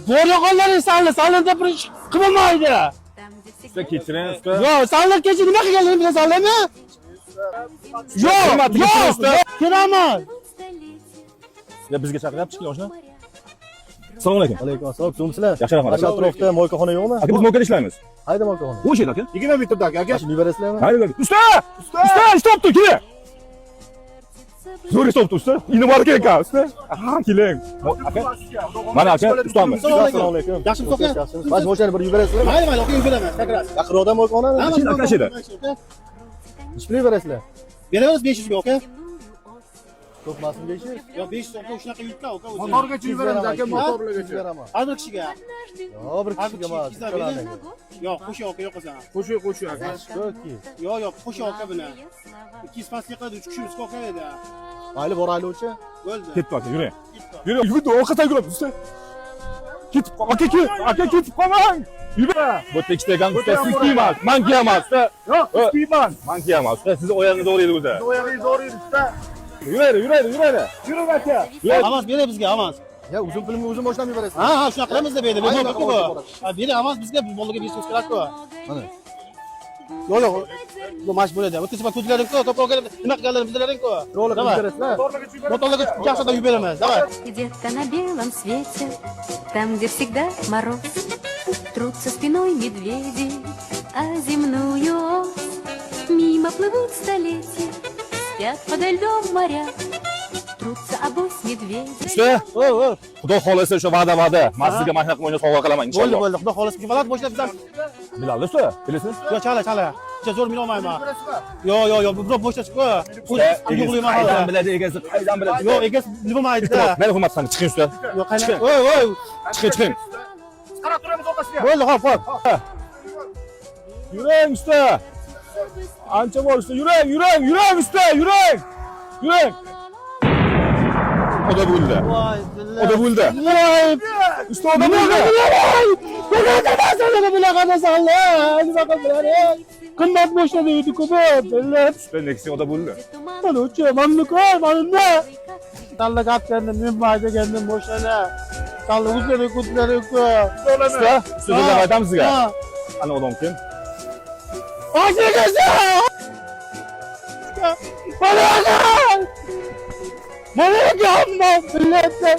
Bo'raqonlaring sallarda bir ish qilmaydi. Usta kechiring usta. Yo'q, sallar kecha nima qilganligini bilasanlarmi? Yo'q, kiraman. Ya bizga chaqiryapti kichkina oshna. Assalomu alaykum. Alaykum assalom. Kimsizlar? Yaxshi rahmat. Mana atrofda moykaxona yo'qmi? Aka biz mo'kada ishlaymiz. Hayda moykaxona. O'sha yerda aka. 20 metrdagi aka. Mashina yuborasizlarmi? Haydi. Usta! Usta, ish topdi, keling. Zo'r ish topdi usta. Ini bor ekan usta. Ha, keling. Aka. Mana aka, ustamiz. Assalomu alaykum. Yaxshimisiz aka? Mana moshani bir yuborasizlarmi? Mayli, aka yuberaman. Chaqirasiz. Yaqinroqda moykaxona. Aka sheda. Ish bilan yuborasizlar. Beramiz 500 ga aka. Ko'pmasmi 500? Yo 500 aka shunaqa yutdi aka. Motorgacha yuboramiz aka, motorlargacha. Har bir kishiga. Yo, bir kishiga emas. Yo'q, qo'shiq aka yo'q qilsan. Qo'shiq aka. Yo'q, qo'shiq aka buni. 2 paslik qildi, 3 kishimiz aka edi. Mayli boraylik o'cha. Bo'ldi. Ketdi aka, yuring. Yuring, yugurdi, orqasidan yuguradi usta. Ketib qol, aka ketib qolmang. Yura. Bu yerda ikkita ekan usta, siz kiymas, men kiyaman usta. Yo'q, siz kiyman. Men kiyaman usta, siz oyog'ingiz o'g'riydi o'zi. Oyog'ingiz o'g'riydi usta. Yuraydi. Yuring aka. Avans beray bizga, avans. Ya uzun filmni o'zim boshlab yuborasiz. Ha, shunaqa qilamiz deb edi. Bu nima-ku bu? Ha, bering avans bizga, bu bolaga 500 kerak-ku. Mana. Yo'q. Bu mash bo'ladi. O'tib ko'zlaring-ku, to'pol kelib, nima qilganlarini bilaring-ku. Rolik yuborasizlar. Motorlarga yaxshida yuberaman. Давай. Где-то на белом свете, там, где всегда мороз, трутся спиной медведи, а земную ось. Мимо плывут столетия, спят подо льдом моря, трутся обось медведи. Usta, xudo xolasa o'sha va'da. Men sizga mashina qilib sovg'a qilaman inshaalloh. Bo'ldi. Xudo xohlasa kifolat boshlab bizlar. Biladi usta, bilasizmi? Yo, chala. Uncha zo'r men olmayman. Yo'q, bu boshlashku. Yo'qlayman hali. Qaydan biladi egasi, qaydan biladi? Yo'q, egasi bilmaydi-da. Meni hurmatsan, chiqing usta. Yo'q, qaydan? Voy. Chiqing. Qarab turamiz orqasiga. Bo'ldi, hop. Yuring usta. Ancha bor usta, yuring usta, yuring. Oda bo'ldi. Voy, Oda bo'ldi. voy. Usta oda bo'ldi. Nima qildilar? Qimmat boshladi edi-ku bu. Bilib. Usta Nexia oda bo'ldi. Qancha, mamnunman. Tanlab atgandim, men maydagandim boshana. Tanlab o'zlari-ku. Usta, sizga aytamiz sizga. Ana odam kim? Mana hamma millatlar.